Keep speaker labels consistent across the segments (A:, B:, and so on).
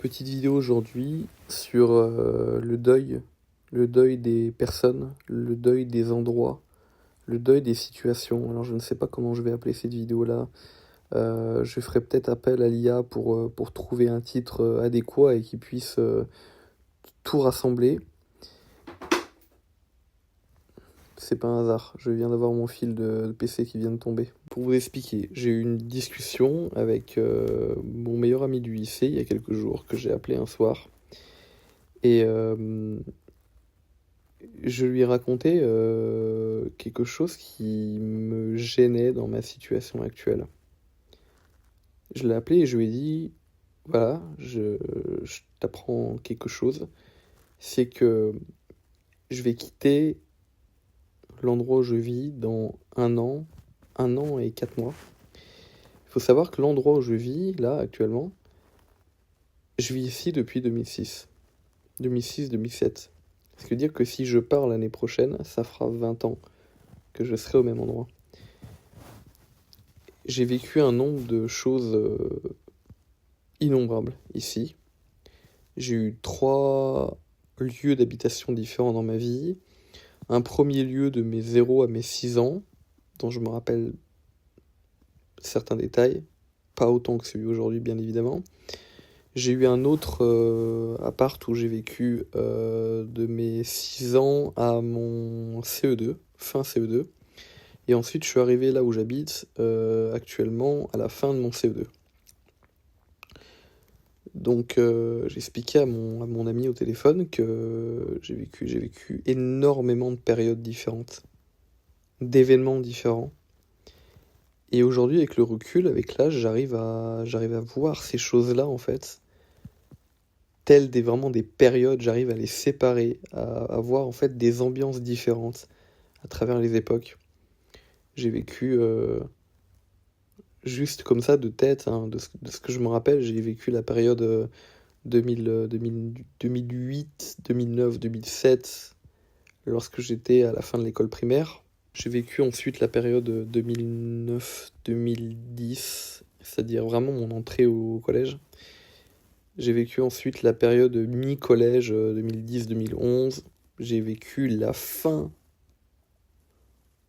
A: Petite vidéo aujourd'hui sur le deuil des personnes, le deuil des endroits, le deuil des situations. Alors je ne sais pas comment je vais appeler cette vidéo-là. Je ferai peut-être appel à l'IA pour trouver un titre adéquat et qui puisse tout rassembler. C'est pas un hasard, je viens d'avoir mon fil de PC qui vient de tomber. Pour vous expliquer, j'ai eu une discussion avec mon meilleur ami du lycée il y a quelques jours, que j'ai appelé un soir. Et je lui ai raconté quelque chose qui me gênait dans ma situation actuelle. Je l'ai appelé et je lui ai dit, voilà, je t'apprends quelque chose, c'est que je vais quitter l'endroit où je vis dans un an et 4 mois. Il faut savoir que l'endroit où je vis, là, actuellement, je vis ici depuis 2006. 2006-2007. Ce qui veut dire que si je pars l'année prochaine, ça fera 20 ans que je serai au même endroit. J'ai vécu un nombre de choses innombrables ici. J'ai eu 3 lieux d'habitation différents dans ma vie. Un premier lieu de mes 0 à mes 6 ans, dont je me rappelle certains détails, pas autant que celui aujourd'hui bien évidemment. J'ai eu un autre appart où j'ai vécu de mes 6 ans à mon CE2, fin CE2. Et ensuite, je suis arrivé là où j'habite actuellement à la fin de mon CE2. Donc, j'ai expliqué à mon ami au téléphone que j'ai vécu énormément de périodes différentes, d'événements différents. Et aujourd'hui, avec le recul, avec l'âge, j'arrive à voir ces choses-là, en fait, telles vraiment des périodes, j'arrive à les séparer, à voir, en fait, des ambiances différentes à travers les époques. J'ai vécu... juste comme ça de tête, hein, de ce que je me rappelle, j'ai vécu la période 2008, 2009, 2007, lorsque j'étais à la fin de l'école primaire. J'ai vécu ensuite la période 2009-2010, c'est-à-dire vraiment mon entrée au collège. J'ai vécu ensuite la période mi-collège 2010-2011. J'ai vécu la fin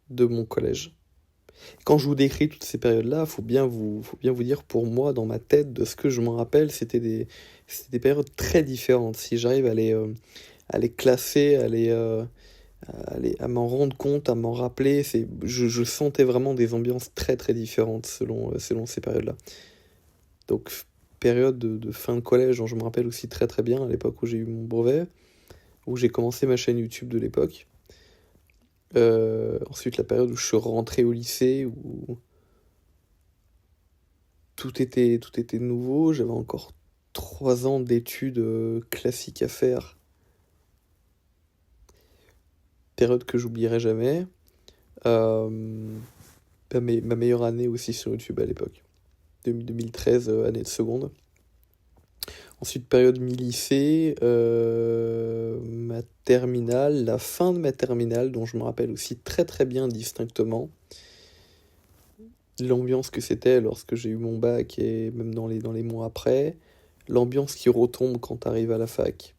A: de mon collège. Quand je vous décris toutes ces périodes-là, faut bien vous dire, pour moi, dans ma tête, de ce que je m'en rappelle, c'était des périodes très différentes. Si j'arrive à les classer, à m'en rendre compte, à m'en rappeler, je sentais vraiment des ambiances très très différentes selon ces périodes-là. Donc, période de fin de collège, dont je me rappelle aussi très très bien, à l'époque où j'ai eu mon brevet, où j'ai commencé ma chaîne YouTube de l'époque. Ensuite, la période où je suis rentré au lycée, où tout était nouveau, j'avais encore 3 ans d'études classiques à faire. Période que j'oublierai jamais. Ma meilleure année aussi sur YouTube à l'époque. 2013, année de seconde. Ensuite, période mi-lycée, ma terminale, la fin de ma terminale, dont je me rappelle aussi très très bien distinctement. L'ambiance que c'était lorsque j'ai eu mon bac et même dans les mois après. L'ambiance qui retombe quand tu arrives à la fac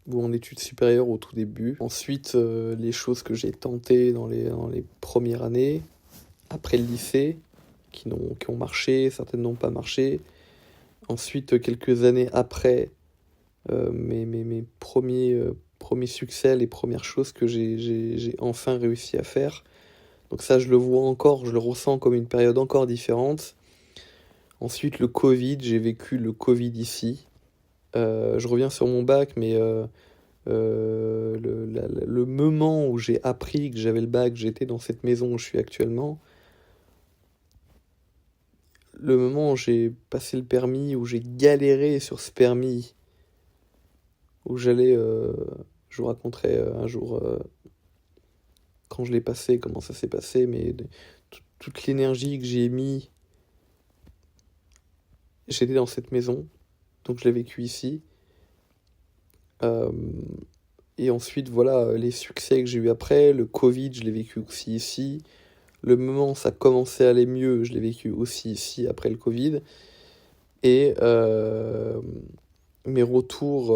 A: ou en études supérieures au tout début. Ensuite, les choses que j'ai tentées dans les premières années, après le lycée, qui ont marché, certaines n'ont pas marché. Ensuite, quelques années après, mes premiers succès, les premières choses que j'ai enfin réussi à faire. Donc ça, je le vois encore, je le ressens comme une période encore différente. Ensuite, le Covid, j'ai vécu le Covid ici. Je reviens sur mon bac, mais le moment où j'ai appris que j'avais le bac, j'étais dans cette maison où je suis actuellement. Le moment où j'ai passé le permis, où j'ai galéré sur ce permis, où je vous raconterai un jour quand je l'ai passé, comment ça s'est passé, mais toute l'énergie que j'ai mis, j'étais dans cette maison, donc je l'ai vécu ici. Et ensuite, voilà, les succès que j'ai eu après, le Covid, je l'ai vécu aussi ici. Le moment où ça commençait à aller mieux, je l'ai vécu aussi ici après le Covid. Et mes retours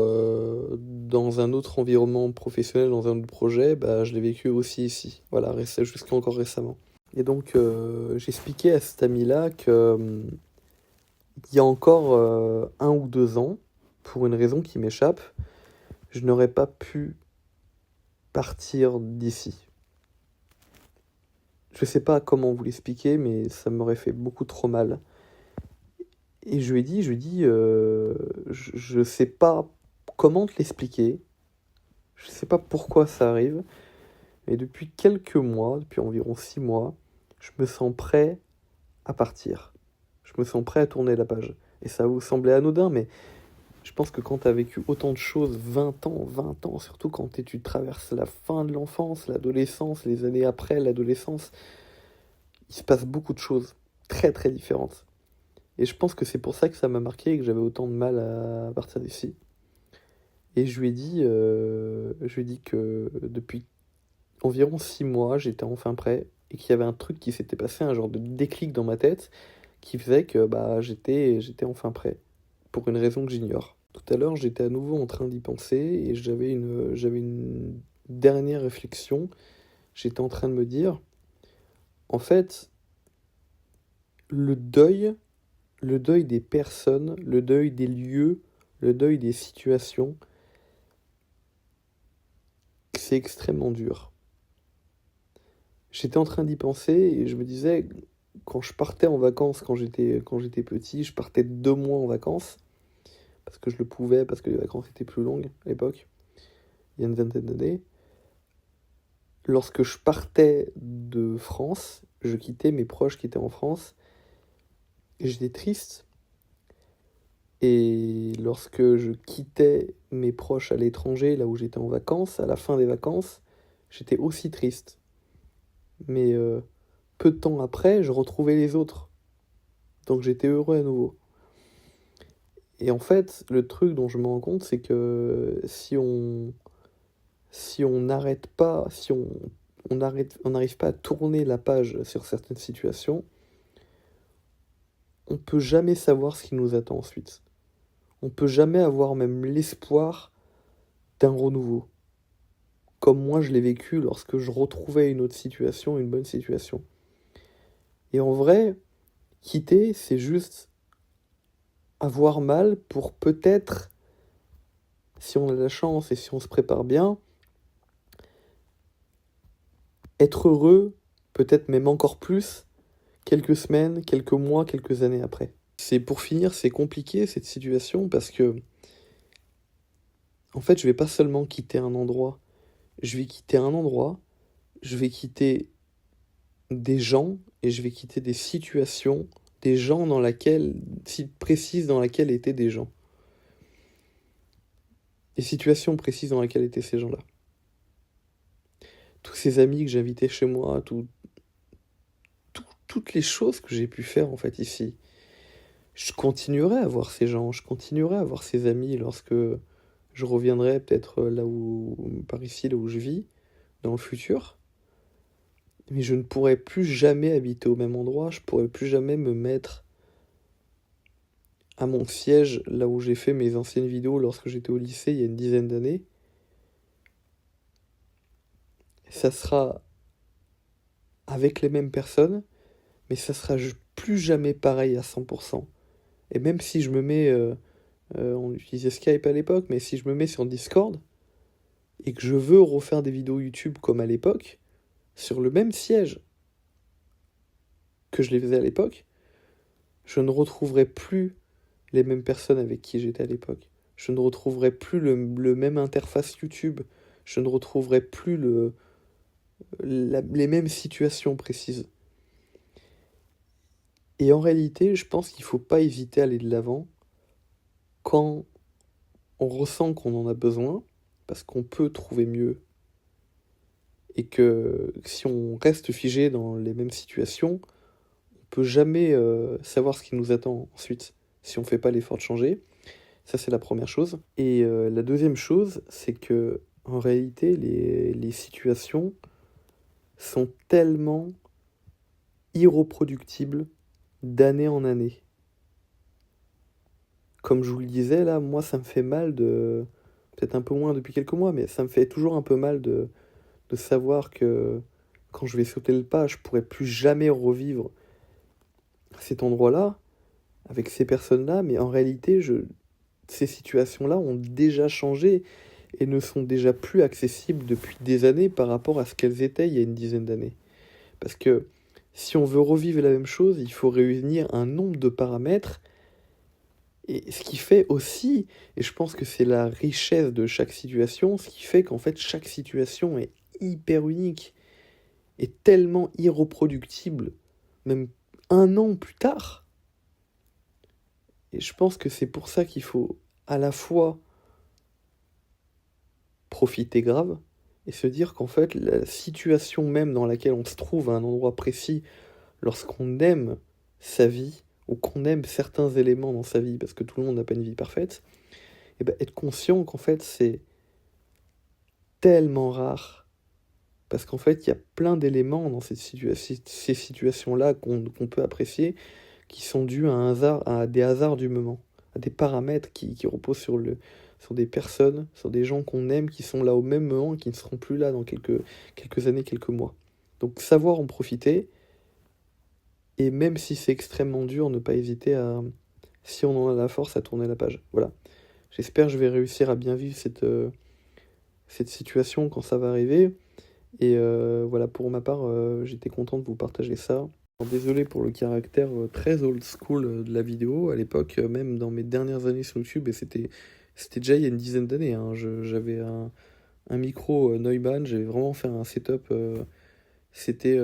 A: dans un autre environnement professionnel, dans un autre projet, bah, je l'ai vécu aussi ici. Voilà, jusqu'à encore récemment. Et donc, j'expliquais à cet ami-là que il y a encore 1 ou 2 ans, pour une raison qui m'échappe, je n'aurais pas pu partir d'ici. Je sais pas comment vous l'expliquer, mais ça m'aurait fait beaucoup trop mal. Et je lui ai dit, je sais pas comment te l'expliquer, je sais pas pourquoi ça arrive, mais depuis quelques mois, depuis environ 6 mois, je me sens prêt à partir. Je me sens prêt à tourner la page. Et ça va vous sembler anodin, mais je pense que quand tu as vécu autant de choses, 20 ans, surtout quand tu traverses la fin de l'enfance, l'adolescence, les années après l'adolescence, il se passe beaucoup de choses très très différentes. Et je pense que c'est pour ça que ça m'a marqué et que j'avais autant de mal à partir d'ici. Et je lui ai dit que depuis environ 6 mois, j'étais enfin prêt et qu'il y avait un truc qui s'était passé, un genre de déclic dans ma tête qui faisait que bah, j'étais enfin prêt, pour une raison que j'ignore. Tout à l'heure, j'étais à nouveau en train d'y penser et j'avais une dernière réflexion. J'étais en train de me dire, en fait, le deuil, le deuil des personnes, le deuil des lieux, le deuil des situations, c'est extrêmement dur. J'étais en train d'y penser et je me disais, quand je partais en vacances, quand j'étais petit, je partais 2 mois en vacances, parce que je le pouvais, parce que les vacances étaient plus longues à l'époque, il y a une vingtaine d'années. Lorsque je partais de France, je quittais mes proches qui étaient en France, et j'étais triste. Et lorsque je quittais mes proches à l'étranger, là où j'étais en vacances, à la fin des vacances, j'étais aussi triste. Mais peu de temps après, je retrouvais les autres. Donc j'étais heureux à nouveau. Et en fait, le truc dont je me rends compte, c'est que si on n'arrête pas, on n'arrive pas à tourner la page sur certaines situations, on peut jamais savoir ce qui nous attend ensuite. On peut jamais avoir même l'espoir d'un renouveau. Comme moi je l'ai vécu lorsque je retrouvais une autre situation, une bonne situation. Et en vrai, quitter, c'est juste avoir mal pour peut-être, si on a la chance et si on se prépare bien, être heureux, peut-être même encore plus, quelques semaines, quelques mois, quelques années après. Pour finir, c'est compliqué cette situation parce que, en fait, je vais pas seulement quitter un endroit, je vais quitter un endroit, je vais quitter des gens et je vais quitter des situations, des gens dans laquelle, si précises dans laquelle étaient des gens. Des situations précises dans laquelle étaient ces gens-là. Tous ces amis que j'invitais chez moi, toutes les choses que j'ai pu faire en fait ici. Je continuerai à voir ces gens, je continuerai à voir ces amis lorsque je reviendrai peut-être là où, par ici, là où je vis, dans le futur. Mais je ne pourrai plus jamais habiter au même endroit, je pourrai plus jamais me mettre à mon siège, là où j'ai fait mes anciennes vidéos lorsque j'étais au lycée il y a une dizaine d'années. Ça sera avec les mêmes personnes, mais ça sera plus jamais pareil à 100%. Et même si je me mets, on utilisait Skype à l'époque, mais si je me mets sur Discord, et que je veux refaire des vidéos YouTube comme à l'époque, sur le même siège que je les faisais à l'époque, je ne retrouverai plus les mêmes personnes avec qui j'étais à l'époque. Je ne retrouverai plus le même interface YouTube. Je ne retrouverai plus les mêmes situations précises. Et en réalité, je pense qu'il ne faut pas hésiter à aller de l'avant quand on ressent qu'on en a besoin, parce qu'on peut trouver mieux. Et que si on reste figé dans les mêmes situations, on peut jamais savoir ce qui nous attend ensuite si on ne fait pas l'effort de changer. Ça, c'est la première chose. Et la deuxième chose, c'est que en réalité, les situations sont tellement irreproductibles d'année en année comme je vous le disais, là, moi, ça me fait mal de... Peut-être un peu moins depuis quelques mois, mais ça me fait toujours un peu mal de savoir que quand je vais sauter le pas, je pourrai plus jamais revivre cet endroit-là, avec ces personnes-là, mais en réalité, ces situations-là ont déjà changé et ne sont déjà plus accessibles depuis des années par rapport à ce qu'elles étaient il y a une dizaine d'années. Parce que si on veut revivre la même chose, il faut réunir un nombre de paramètres. Et ce qui fait aussi, et je pense que c'est la richesse de chaque situation, ce qui fait qu'en fait chaque situation est hyper unique et tellement irreproductible, même un an plus tard. Et je pense que c'est pour ça qu'il faut à la fois profiter grave et se dire qu'en fait la situation même dans laquelle on se trouve à un endroit précis, lorsqu'on aime sa vie ou qu'on aime certains éléments dans sa vie, parce que tout le monde n'a pas une vie parfaite, et ben être conscient qu'en fait c'est tellement rare. Parce qu'en fait, il y a plein d'éléments dans ces situations-là qu'on peut apprécier qui sont dus à des hasards du moment, à des paramètres qui reposent sur des personnes, sur des gens qu'on aime, qui sont là au même moment et qui ne seront plus là dans quelques années, quelques mois. Donc savoir en profiter, et même si c'est extrêmement dur, ne pas hésiter à, si on en a la force, à tourner la page. Voilà. J'espère que je vais réussir à bien vivre cette situation quand ça va arriver. Et voilà, pour ma part, j'étais content de vous partager ça. Alors, désolé pour le caractère très old school de la vidéo. À l'époque, même dans mes dernières années sur YouTube, et c'était déjà il y a une dizaine d'années, hein, j'avais un micro Neumann, j'avais vraiment fait un setup. C'était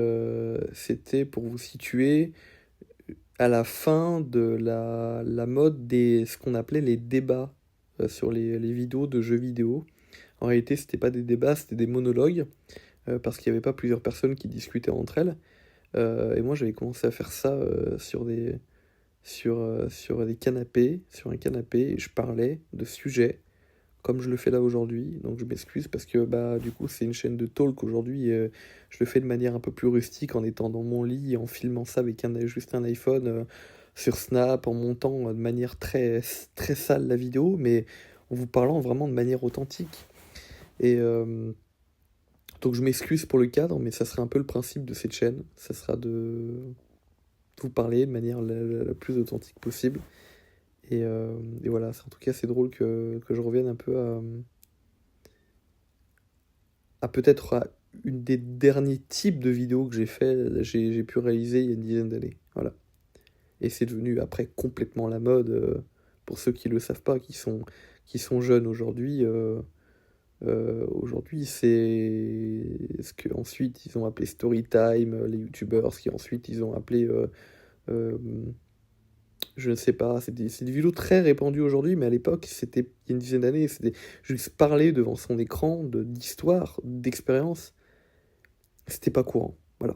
A: pour vous situer à la fin de la mode des ce qu'on appelait les débats sur les vidéos de jeux vidéo. En réalité, c'était pas des débats, c'était des monologues, parce qu'il n'y avait pas plusieurs personnes qui discutaient entre elles. Et moi, j'avais commencé à faire ça sur des canapés, sur un canapé, et je parlais de sujets comme je le fais là aujourd'hui. Donc je m'excuse parce que bah du coup c'est une chaîne de talk aujourd'hui. Je le fais de manière un peu plus rustique en étant dans mon lit, en filmant ça avec juste un iPhone sur Snap, en montant de manière très, très sale la vidéo, mais en vous parlant vraiment de manière authentique. Et donc je m'excuse pour le cadre, mais ça sera un peu le principe de cette chaîne. Ça sera de vous parler de manière la plus authentique possible. Et voilà, en tout cas c'est drôle que je revienne un peu à peut-être à une des derniers types de vidéos que j'ai pu réaliser il y a une dizaine d'années. Voilà. Et c'est devenu après complètement la mode, pour ceux qui ne le savent pas, qui sont jeunes aujourd'hui. Aujourd'hui, c'est ce qu'ensuite ils ont appelé Storytime, les youtubeurs, ce qu'ensuite ils ont appelé, euh, je ne sais pas, c'est des vidéos très répandues aujourd'hui, mais à l'époque, c'était il y a une dizaine d'années, c'était juste parler devant son écran d'histoire, d'expérience, c'était pas courant. Voilà.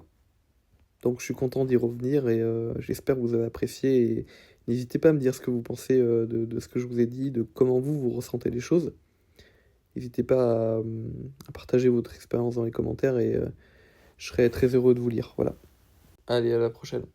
A: Donc je suis content d'y revenir et j'espère que vous avez apprécié. Et n'hésitez pas à me dire ce que vous pensez de ce que je vous ai dit, de comment vous ressentez les choses. N'hésitez pas à partager votre expérience dans les commentaires et je serai très heureux de vous lire. Voilà. Allez, à la prochaine.